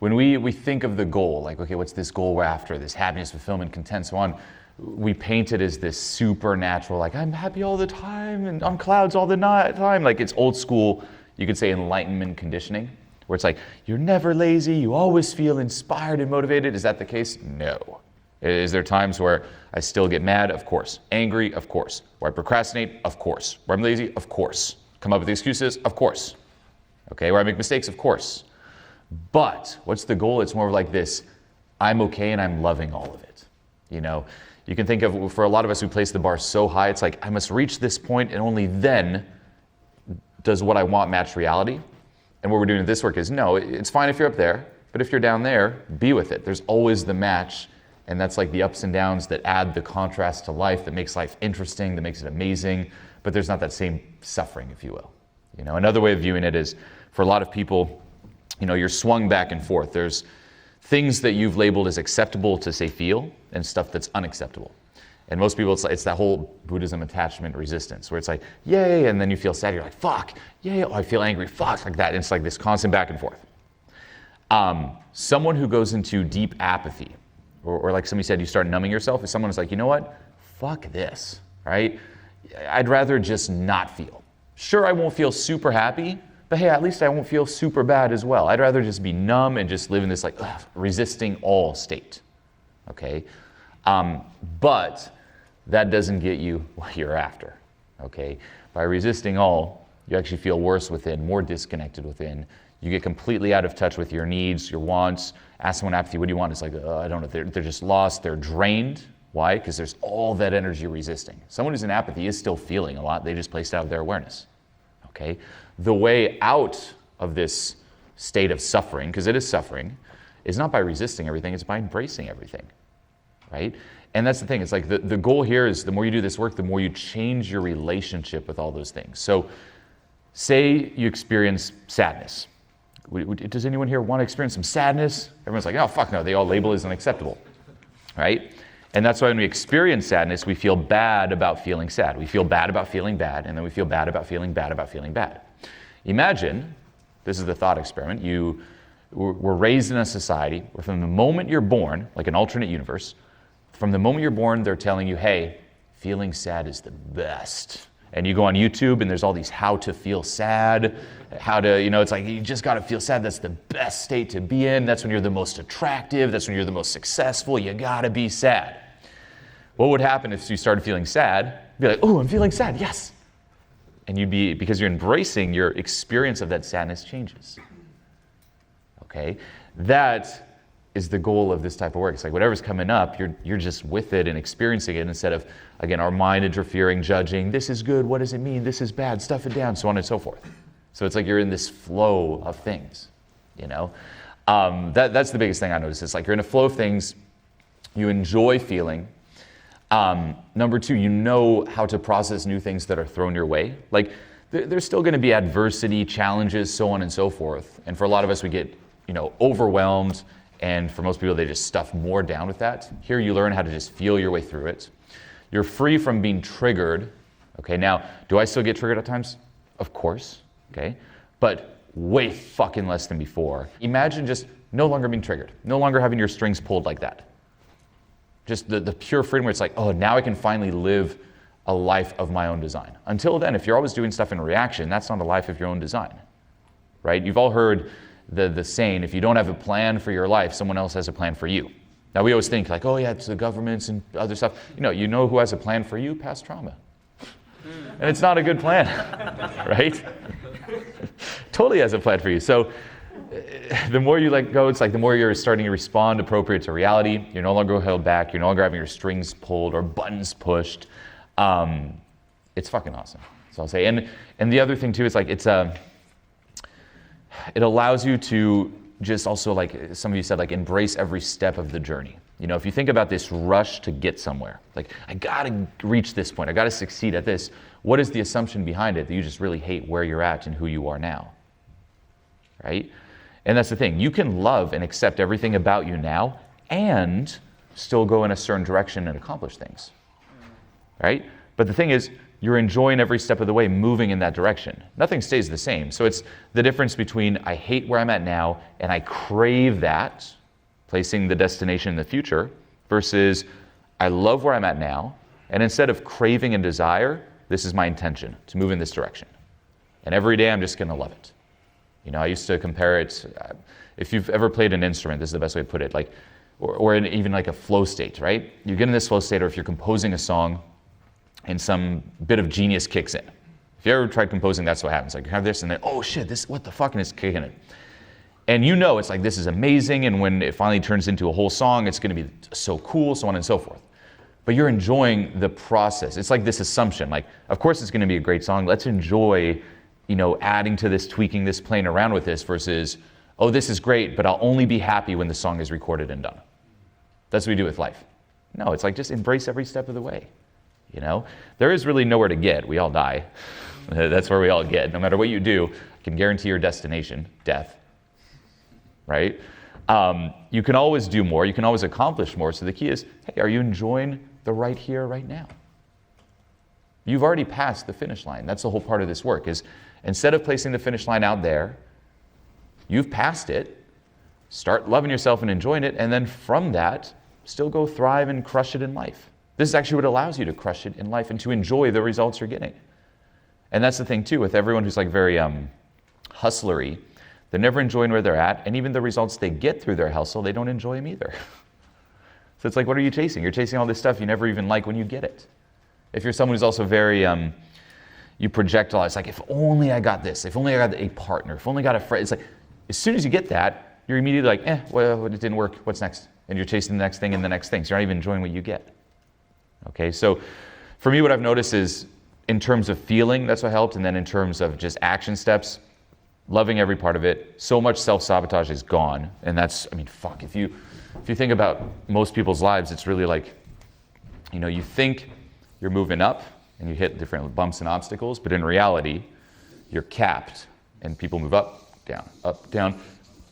when we think of the goal, like, okay, what's this goal we're after, this happiness, fulfillment, content, so on, we paint it as this supernatural, like, I'm happy all the time and on clouds all the time. Like, it's old school, you could say, enlightenment conditioning, where it's like, you're never lazy, you always feel inspired and motivated. Is that the case? No. Is there times where I still get mad? Of course. Angry? Of course. Where I procrastinate? Of course. Where I'm lazy? Of course. Come up with excuses? Of course. Okay, where I make mistakes? Of course. But what's the goal? It's more like this, I'm okay and I'm loving all of it. You know, you can think of, for a lot of us who place the bar so high, it's like, I must reach this point and only then does what I want match reality. And what we're doing with this work is, no, it's fine if you're up there, but if you're down there, be with it. There's always the match. And that's like the ups and downs that add the contrast to life, that makes life interesting, that makes it amazing, but there's not that same suffering, if you will. You know, another way of viewing it is, for a lot of people, you know, you're swung back and forth. There's things that you've labeled as acceptable to, say, feel, and stuff that's unacceptable. And most people, it's that whole Buddhism attachment resistance, where it's like, yay, and then you feel sad, you're like, fuck, yay, oh, I feel angry, fuck, like that. And it's like this constant back and forth. Someone who goes into deep apathy, or like somebody said, you start numbing yourself, if someone is like, you know what, fuck this, right? I'd rather just not feel. Sure, I won't feel super happy, but hey, at least I won't feel super bad as well. I'd rather just be numb and just live in this like resisting all state, okay? But that doesn't get you what you're after, okay? By resisting all, you actually feel worse within, more disconnected within. You get completely out of touch with your needs, your wants. Ask someone apathy, what do you want? It's like, I don't know, they're just lost, they're drained. Why? Because there's all that energy resisting. Someone who's in apathy is still feeling a lot, they just placed out of their awareness, okay? The way out of this state of suffering, because it is suffering, is not by resisting everything, it's by embracing everything, right? And that's the thing, it's like the goal here is the more you do this work, the more you change your relationship with all those things. So say you experience sadness. Does anyone here want to experience some sadness? Everyone's like, oh, fuck no, they all label it as unacceptable, right? And that's why when we experience sadness, we feel bad about feeling sad. We feel bad about feeling bad, and then we feel bad about feeling bad about feeling bad. Imagine, this is the thought experiment, you were raised in a society where from the moment you're born, like an alternate universe, from the moment you're born, they're telling you, hey, feeling sad is the best. And you go on YouTube and there's all these how to feel sad, how to, you know, it's like you just got to feel sad. That's the best state to be in. That's when you're the most attractive. That's when you're the most successful. You got to be sad. What would happen if you started feeling sad? You'd be like, oh, I'm feeling sad. Yes. And you'd be, because you're embracing, your experience of that sadness changes. Okay? That is the goal of this type of work. It's like whatever's coming up, you're just with it and experiencing it instead of, again, our mind interfering, judging, this is good, what does it mean, this is bad, stuff it down, so on and so forth. So it's like you're in this flow of things, you know? That's the biggest thing I notice. It's like you're in a flow of things, you enjoy feeling. Number two, you know how to process new things that are thrown your way. Like there's still gonna be adversity, challenges, so on and so forth. And for a lot of us, we get, you know, overwhelmed. And for most people, they just stuff more down with that. Here you learn how to just feel your way through it. You're free from being triggered. Okay, now, do I still get triggered at times? Of course, okay? But way fucking less than before. Imagine just no longer being triggered, no longer having your strings pulled like that. Just the pure freedom where it's like, oh, now I can finally live a life of my own design. Until then, if you're always doing stuff in reaction, that's not a life of your own design, right? You've all heard the saying, if you don't have a plan for your life, someone else has a plan for you. Now we always think like, oh yeah, it's the governments and other stuff. You know who has a plan for you? Past trauma. And it's not a good plan, right? Totally has a plan for you. So the more you let go, it's like the more you're starting to respond appropriate to reality. You're no longer held back. You're no longer having your strings pulled or buttons pushed. It's fucking awesome. So I'll say. And the other thing too is like it allows you to just also, like some of you said, like embrace every step of the journey. You know, if you think about this rush to get somewhere, like I gotta reach this point, I gotta succeed at this, what is the assumption behind it? That you just really hate where you're at and who you are now, right? And that's the thing, you can love and accept everything about you now and still go in a certain direction and accomplish things, right? But the thing is, you're enjoying every step of the way, moving in that direction. Nothing stays the same. So it's the difference between I hate where I'm at now and I crave that, placing the destination in the future, versus I love where I'm at now, and instead of craving and desire, this is my intention to move in this direction. And every day I'm just going to love it. I used to compare it, if you've ever played an instrument, this is the best way to put it, like, or even like a flow state, right? You get in this flow state, or if you're composing a song and some bit of genius kicks in. If you ever tried composing, that's what happens. Like you have this and then, oh shit, this, what the fuck, and it's kicking in. And it's like, this is amazing, and when it finally turns into a whole song, it's going to be so cool, so on and so forth. But you're enjoying the process. It's like this assumption, like, of course it's going to be a great song, let's enjoy, adding to this, tweaking this, playing around with this, versus, oh, this is great, but I'll only be happy when the song is recorded and done. That's what we do with life. No, it's like, just embrace every step of the way. There is really nowhere to get. We all die. That's where we all get. No matter what you do, I can guarantee your destination, death, right? You can always do more. You can always accomplish more. So the key is, hey, are you enjoying the right here, right now? You've already passed the finish line. That's the whole part of this work, is instead of placing the finish line out there, you've passed it. Start loving yourself and enjoying it. And then from that, still go thrive and crush it in life. This is actually what allows you to crush it in life and to enjoy the results you're getting. And that's the thing too, with everyone who's like very hustlery, they're never enjoying where they're at, and even the results they get through their hustle, they don't enjoy them either. So it's like, what are you chasing? You're chasing all this stuff you never even like when you get it. If you're someone who's also very, you project a lot, it's like, if only I got this, if only I got a partner, if only I got a friend. It's like, as soon as you get that, you're immediately like, well, it didn't work, what's next? And you're chasing the next thing and the next thing, so you're not even enjoying what you get. Okay, so for me, what I've noticed is, in terms of feeling, that's what helped, and then in terms of just action steps, loving every part of it. So much self-sabotage is gone, and that's, fuck, if you think about most people's lives, it's really like, you think you're moving up, and you hit different bumps and obstacles, but in reality, you're capped, and people move up, down,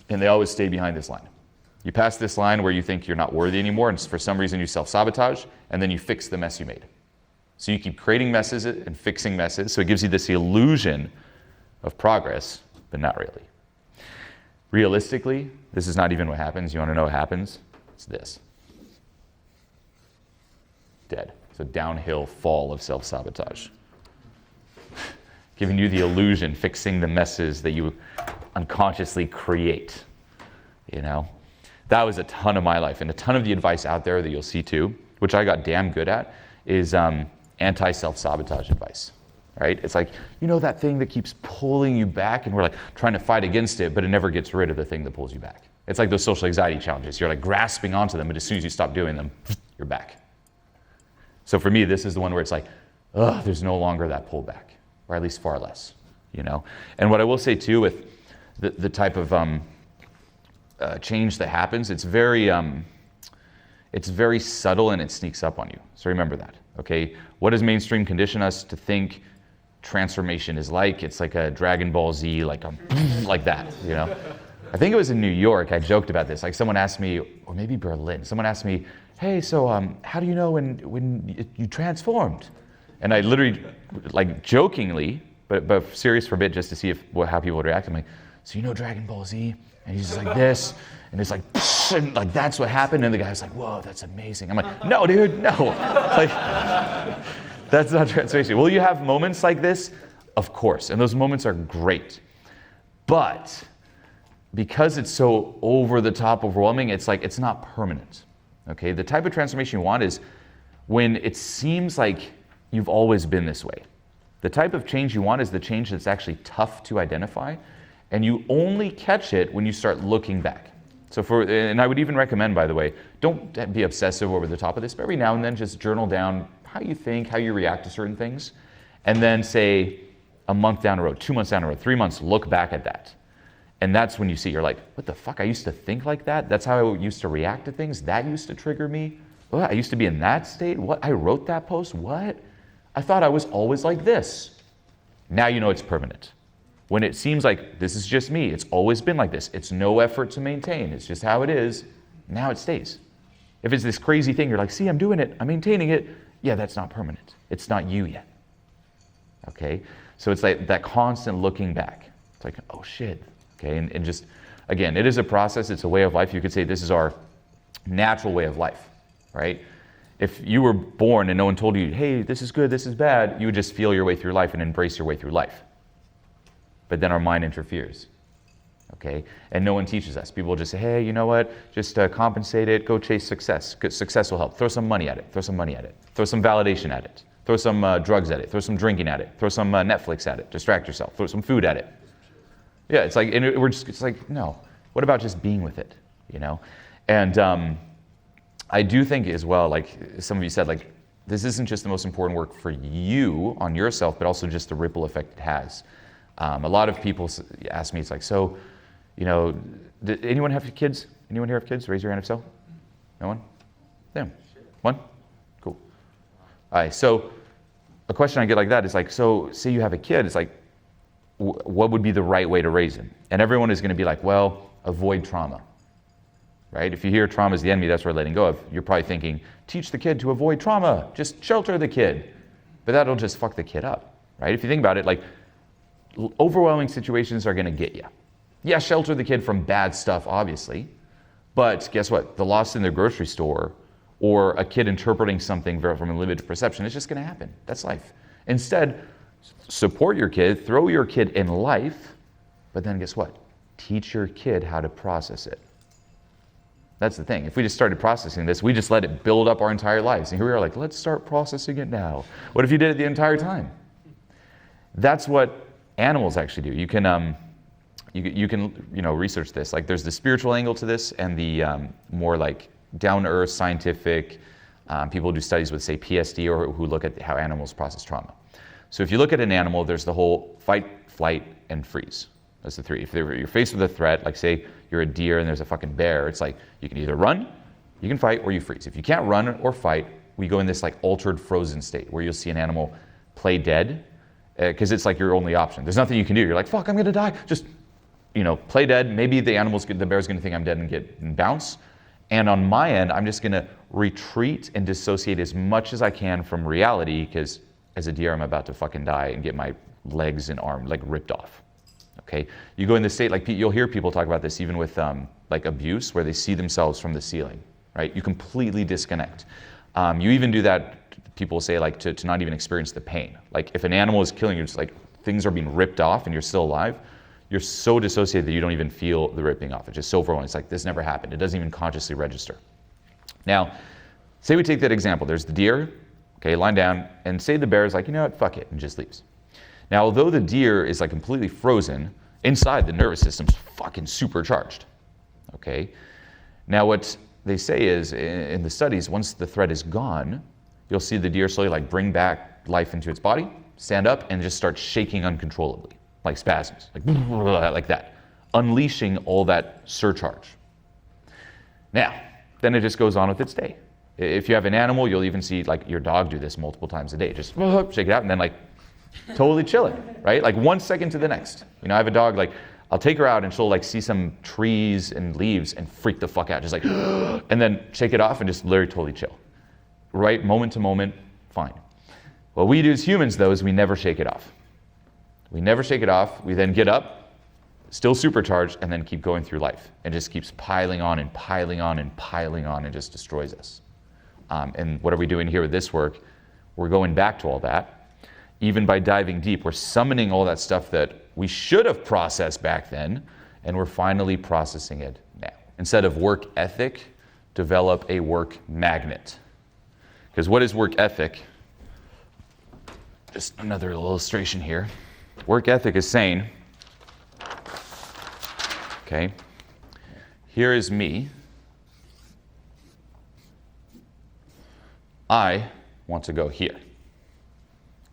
and they always stay behind this line. You pass this line where you think you're not worthy anymore, and for some reason you self-sabotage, and then you fix the mess you made. So you keep creating messes and fixing messes, so it gives you this illusion of progress, but not really. Realistically, this is not even what happens. You want to know what happens? It's this. Dead. It's a downhill fall of self-sabotage. Giving you the illusion, fixing the messes that you unconsciously create, That was a ton of my life, and a ton of the advice out there that you'll see too, which I got damn good at, is anti-self-sabotage advice, right? It's like, that thing that keeps pulling you back, and we're like trying to fight against it, but it never gets rid of the thing that pulls you back. It's like those social anxiety challenges. You're like grasping onto them, but as soon as you stop doing them, you're back. So for me, this is the one where it's like, there's no longer that pullback, or at least far less, And what I will say too, with the type of change that happens, it's very subtle, and it sneaks up on you. So remember that, okay? What does mainstream condition us to think transformation is like? It's like a Dragon Ball Z, like that, I think it was in New York, I joked about this. Like someone asked me, or maybe Berlin, someone asked me, hey, so how do you know when you transformed? And I literally, like jokingly, but serious for a bit, just to see how people would react. I'm like, so Dragon Ball Z? And he's just like this, and it's like, and like that's what happened. And the guy was like, whoa, that's amazing. I'm like, no, dude, no. Like, that's not transformation. Will you have moments like this? Of course, and those moments are great. But because it's so over the top overwhelming, it's like, it's not permanent. Okay, the type of transformation you want is when it seems like you've always been this way. The type of change you want is the change that's actually tough to identify, and you only catch it when you start looking back. And I would even recommend, by the way, don't be obsessive over the top of this, but every now and then just journal down how you think, how you react to certain things, and then say a month down the road, 2 months down the road, 3 months, look back at that. And that's when you see, you're like, what the fuck, I used to think like that? That's how I used to react to things? That used to trigger me? What, I used to be in that state? What, I wrote that post? What? I thought I was always like this. Now you know it's permanent. When it seems like this is just me, it's always been like this, it's no effort to maintain, it's just how it is, now it stays. If it's this crazy thing, you're like, see, I'm doing it, I'm maintaining it, yeah, that's not permanent. It's not you yet. Okay? So it's like that constant looking back. It's like, oh shit. Okay, and just, again, it is a process, it's a way of life. You could say this is our natural way of life, right? If you were born and no one told you, hey, this is good, this is bad, you would just feel your way through life and embrace your way through life. But then our mind interferes, okay? And no one teaches us. People will just say, hey, you know what? Just compensate it, go chase success. Success will help. Throw some money at it, throw some money at it. Throw some validation at it. Throw some drugs at it. Throw some drinking at it. Throw some Netflix at it. Distract yourself. Throw some food at it. Yeah, it's like, and it's like, no. What about just being with it, you know? And I do think as well, like some of you said, like this isn't just the most important work for you on yourself, but also just the ripple effect it has. A lot of people ask me, it's like, so, you know, did anyone have kids? Anyone here have kids? Raise your hand if so. No one? Damn. One? Cool. All right, so a question I get like that is like, so say you have a kid, it's like, what would be the right way to raise him? And everyone is going to be like, well, avoid trauma. Right? If you hear trauma is the enemy, that's what we're letting go of. You're probably thinking, teach the kid to avoid trauma. Just shelter the kid. But that'll just fuck the kid up. Right? If you think about it, like overwhelming situations are going to get you. Yeah, shelter the kid from bad stuff, obviously. But guess what? The loss in the grocery store or a kid interpreting something from a limited perception, it's just going to happen. That's life. Instead, support your kid, throw your kid in life, but then guess what? Teach your kid how to process it. That's the thing. If we just started processing this, we just let it build up our entire lives. And here we are like, let's start processing it now. What if you did it the entire time? That's what animals actually do. You can research this. Like there's the spiritual angle to this and the more like down-to-earth scientific. People do studies with, say, PSD or who look at how animals process trauma. So if you look at an animal, there's the whole fight, flight, and freeze. That's the three. If you're faced with a threat, like say you're a deer and there's a fucking bear, it's like you can either run, you can fight, or you freeze. If you can't run or fight, we go in this like altered frozen state where you'll see an animal play dead because it's like your only option. There's nothing you can do. You're like, fuck, I'm gonna die. Just, play dead. Maybe the bear's gonna think I'm dead and bounce. And on my end, I'm just gonna retreat and dissociate as much as I can from reality because as a deer, I'm about to fucking die and get my legs and arm like ripped off. Okay, you go in this state, like you'll hear people talk about this even with like abuse, where they see themselves from the ceiling, right? You completely disconnect. You even do that, people say, like to not even experience the pain. Like if an animal is killing you, it's like things are being ripped off and you're still alive, you're so dissociated that you don't even feel the ripping off. It's just so overwhelming. It's like this never happened. It doesn't even consciously register. Now, say we take that example. There's the deer, okay, lying down, and say the bear is like, you know what, fuck it, and just leaves. Now, although the deer is like completely frozen, inside the nervous system's fucking supercharged, okay? Now, what they say is, in the studies, once the threat is gone, you'll see the deer slowly like bring back life into its body, stand up, and just start shaking uncontrollably, like spasms, like that, unleashing all that surcharge. Now, then it just goes on with its day. If you have an animal, you'll even see like your dog do this multiple times a day, just shake it out, and then like totally chilling, right? Like 1 second to the next. I have a dog, like I'll take her out and she'll like see some trees and leaves and freak the fuck out, just like, and then shake it off and just literally totally chill, right? Moment to moment, fine. What we do as humans though is we never shake it off. We never shake it off. We then get up, still supercharged, and then keep going through life. It just keeps piling on and piling on and piling on and just destroys us. And what are we doing here with this work? We're going back to all that. Even by diving deep, we're summoning all that stuff that we should have processed back then, and we're finally processing it now. Instead of work ethic, develop a work magnet. Because what is work ethic? Just another illustration here. Work ethic is saying, okay, here is me. I want to go here.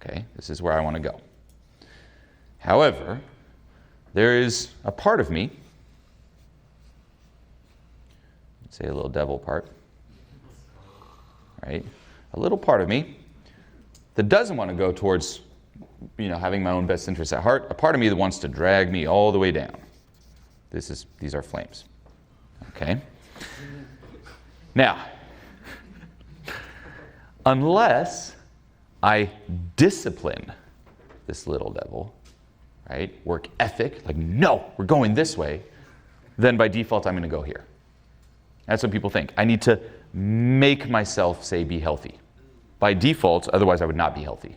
Okay, this is where I want to go. However, there is a part of me, let's say a little devil part, right? A little part of me that doesn't want to go towards, having my own best interests at heart. A part of me that wants to drag me all the way down. These are flames. Okay? Now, unless I discipline this little devil, right? Work ethic, like, no, we're going this way, then by default, I'm going to go here. That's what people think. I need to make myself, say, be healthy. By default, otherwise I would not be healthy.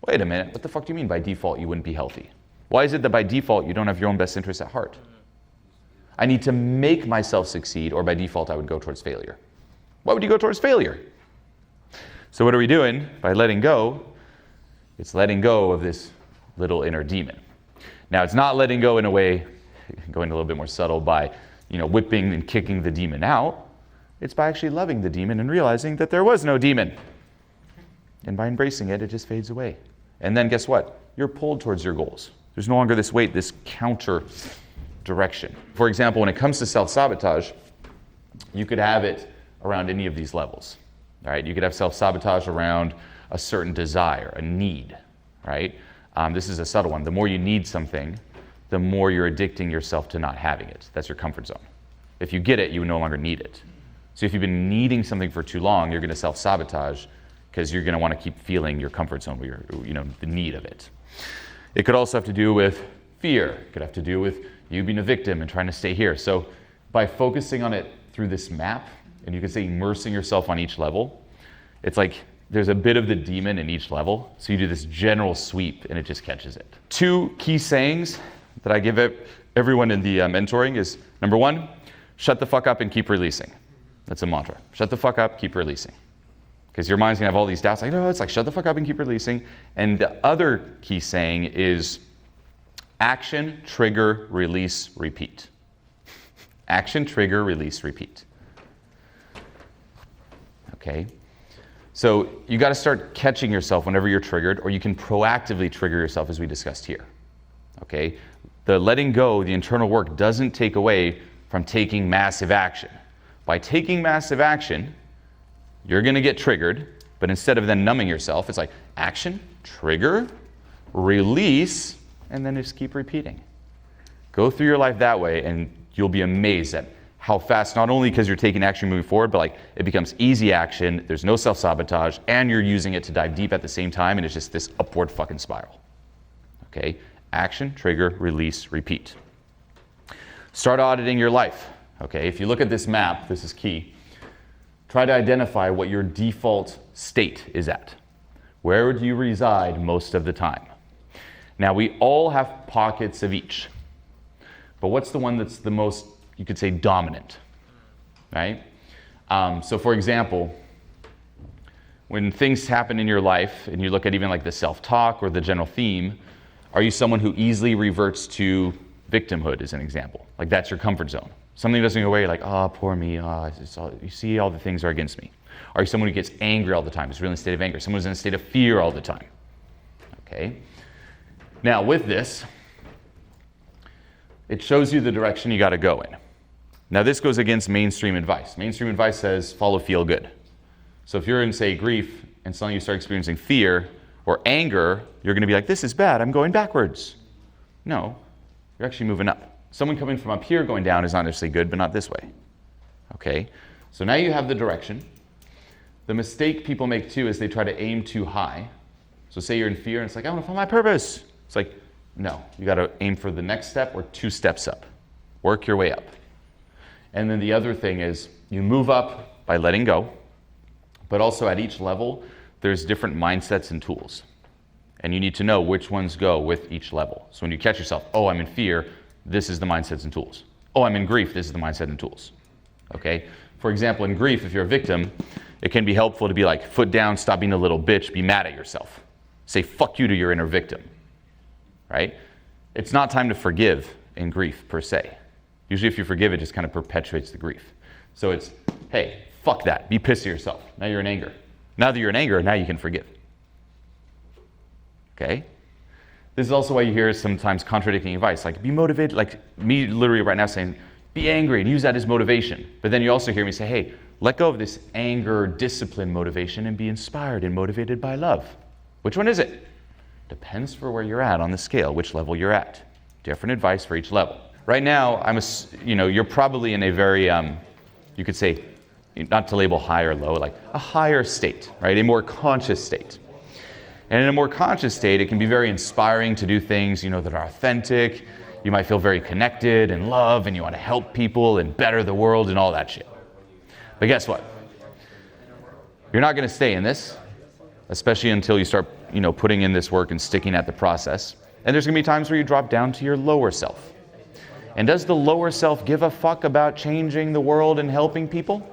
Wait a minute, what the fuck do you mean by default you wouldn't be healthy? Why is it that by default you don't have your own best interests at heart? I need to make myself succeed, or by default I would go towards failure. Why would you go towards failure? So what are we doing by letting go? It's letting go of this little inner demon. Now, it's not letting go in a way, going a little bit more subtle, by whipping and kicking the demon out. It's by actually loving the demon and realizing that there was no demon. And by embracing it, it just fades away. And then guess what? You're pulled towards your goals. There's no longer this weight, this counter direction. For example, when it comes to self-sabotage, you could have it around any of these levels. Right? You could have self-sabotage around a certain desire, a need. Right? This is a subtle one. The more you need something, the more you're addicting yourself to not having it. That's your comfort zone. If you get it, you no longer need it. So if you've been needing something for too long, you're going to self-sabotage because you're going to want to keep feeling your comfort zone, the need of it. It could also have to do with fear. It could have to do with you being a victim and trying to stay here. So by focusing on it through this map, and you could say immersing yourself on each level, it's like there's a bit of the demon in each level. So you do this general sweep and it just catches it. 2 key sayings that I give everyone in the mentoring is, number 1, shut the fuck up and keep releasing. That's a mantra. Shut the fuck up, keep releasing. Because your mind's gonna have all these doubts, like, no, it's like shut the fuck up and keep releasing. And the other key saying is action, trigger, release, repeat. Action, trigger, release, repeat. Okay? So you gotta start catching yourself whenever you're triggered, or you can proactively trigger yourself as we discussed here. Okay? The letting go, the internal work, doesn't take away from taking massive action. By taking massive action, you're going to get triggered, but instead of then numbing yourself, it's like action, trigger, release, and then just keep repeating. Go through your life that way, and you'll be amazed at how fast, not only because you're taking action moving forward, but like it becomes easy action, there's no self-sabotage, and you're using it to dive deep at the same time, and it's just this upward fucking spiral. Okay? Action, trigger, release, repeat. Start auditing your life. Okay? If you look at this map, this is key. Try to identify what your default state is at. Where would you reside most of the time? Now, we all have pockets of each. But what's the one that's the most, you could say, dominant? Right? So for example, when things happen in your life, and you look at even like the self-talk or the general theme, are you someone who easily reverts to victimhood as an example? Like that's your comfort zone. Something doesn't go away, you're like, oh, poor me, you see all the things are against me. Are you someone who gets angry all the time, is really in a state of anger? Someone who's in a state of fear all the time. Okay? Now with this, it shows you the direction you gotta go in. Now this goes against mainstream advice. Mainstream advice says follow feel good. So if you're in, say, grief, and suddenly you start experiencing fear or anger, you're gonna be like, this is bad, I'm going backwards. No, you're actually moving up. Someone coming from up here going down is not necessarily good, but not this way. Okay? So now you have the direction. The mistake people make too is they try to aim too high. So say you're in fear and it's like, I want to find my purpose. It's like, no, you got to aim for the next step or 2 steps up. Work your way up. And then the other thing is you move up by letting go, but also at each level, there's different mindsets and tools. And you need to know which ones go with each level. So when you catch yourself, oh, I'm in fear, this is the mindsets and tools. Oh, I'm in grief, this is the mindset and tools. Okay? For example, in grief, if you're a victim, it can be helpful to be like, foot down, stop being a little bitch, be mad at yourself. Say fuck you to your inner victim. Right? It's not time to forgive in grief, per se. Usually if you forgive, it just kind of perpetuates the grief. So it's, hey, fuck that, be pissed at yourself. Now you're in anger. Now that you're in anger, now you can forgive. Okay? This is also why you hear sometimes contradicting advice, like be motivated, like me literally right now saying, be angry and use that as motivation. But then you also hear me say, hey, let go of this anger, discipline motivation and be inspired and motivated by love. Which one is it? Depends for where you're at on the scale, which level you're at. Different advice for each level. Right now, you're probably in a very, you could say, not to label high or low, like a higher state, right? A more conscious state. And in a more conscious state, it can be very inspiring to do things, that are authentic. You might feel very connected and love, and you want to help people and better the world and all that shit. But guess what? You're not going to stay in this, especially until you start, putting in this work and sticking at the process. And there's going to be times where you drop down to your lower self. And does the lower self give a fuck about changing the world and helping people?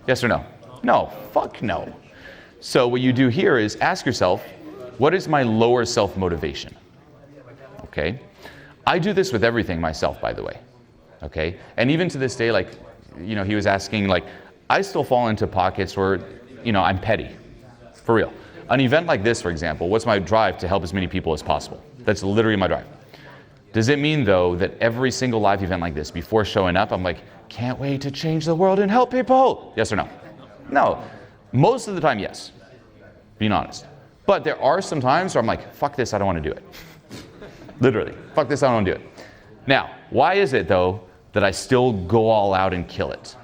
Yes or no? No, fuck no. So what you do here is ask yourself, what is my lower self motivation? Okay? I do this with everything myself, by the way. Okay? And even to this day, he was asking, I still fall into pockets where, I'm petty. For real. An event like this, for example, what's my drive? To help as many people as possible. That's literally my drive. Does it mean, though, that every single live event like this, before showing up, I'm like, can't wait to change the world and help people? Yes or no? No. Most of the time, yes. Being honest. But there are some times where I'm like, fuck this, I don't want to do it. Literally. Fuck this, I don't want to do it. Now, why is it, though, that I still go all out and kill it?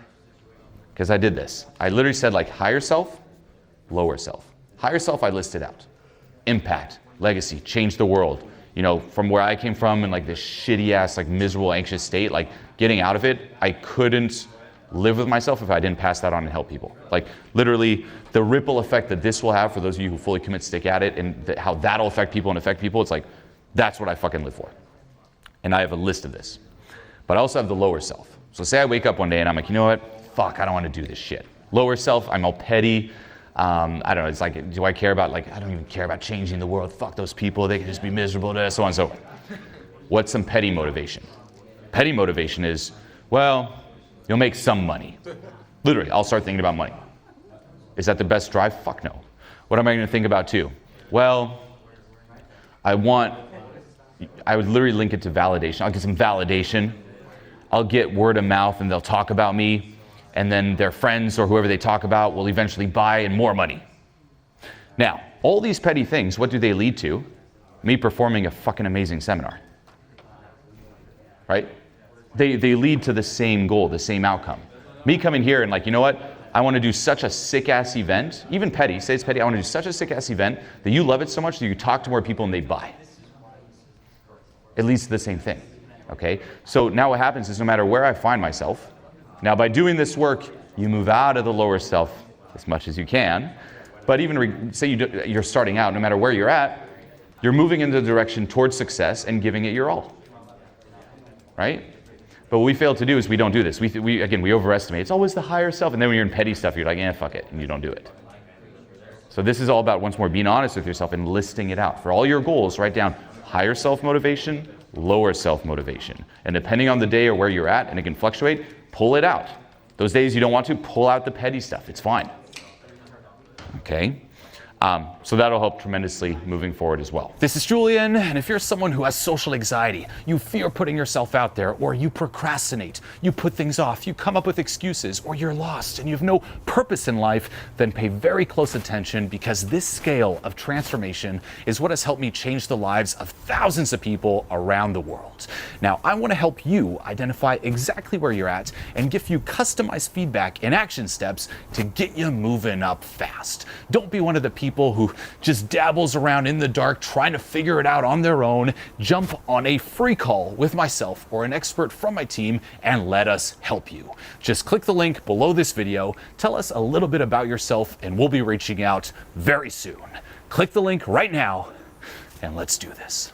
Because I did this. I literally said, higher self, lower self. Higher self, I listed out. Impact, legacy, change the world. From where I came from in this shitty ass, miserable, anxious state, getting out of it, I couldn't live with myself if I didn't pass that on and help people. Literally, the ripple effect that this will have for those of you who fully commit, stick at it, and how that'll affect people and affect people, it's that's what I fucking live for. And I have a list of this. But I also have the lower self. So say I wake up one day and I'm like, you know what? Fuck, I don't want to do this shit. Lower self, I'm all petty. I don't know, it's do I care about, I don't even care about changing the world. Fuck those people, they can just be miserable, so on and so forth. What's some petty motivation? Petty motivation is, well, you'll make some money. Literally, I'll start thinking about money. Is that the best drive? Fuck no. What am I going to think about too? Well, I would literally link it to validation. I'll get some validation. I'll get word of mouth and they'll talk about me. And then their friends or whoever they talk about will eventually buy and more money. Now, all these petty things, what do they lead to? Me performing a fucking amazing seminar. Right? They lead to the same goal, the same outcome. Me coming here and you know what? I want to do such a sick-ass event, even petty, say it's petty, I want to do such a sick-ass event that you love it so much that you talk to more people and they buy. It leads to the same thing. Okay? So now what happens is no matter where I find myself, now, by doing this work, you move out of the lower self as much as you can. But even say you're starting out, no matter where you're at, you're moving in the direction towards success and giving it your all. Right? But what we fail to do is we don't do this. We overestimate. It's always the higher self. And then when you're in petty stuff, you're like, fuck it. And you don't do it. So this is all about, once more, being honest with yourself and listing it out. For all your goals, write down higher self motivation, lower self motivation. And depending on the day or where you're at, and it can fluctuate, pull it out. Those days you don't want to, pull out the petty stuff. It's fine. Okay? So that'll help tremendously moving forward as well. This is Julien, and if you're someone who has social anxiety, you fear putting yourself out there, or you procrastinate, you put things off, you come up with excuses, or you're lost and you have no purpose in life, then pay very close attention, because this scale of transformation is what has helped me change the lives of thousands of people around the world. Now, I want to help you identify exactly where you're at and give you customized feedback and action steps to get you moving up fast. Don't be one of the people who just dabbles around in the dark trying to figure it out on their own. Jump on a free call with myself or an expert from my team and let us help you. Just click the link below this video, tell us a little bit about yourself, and we'll be reaching out very soon. Click the link right now and let's do this.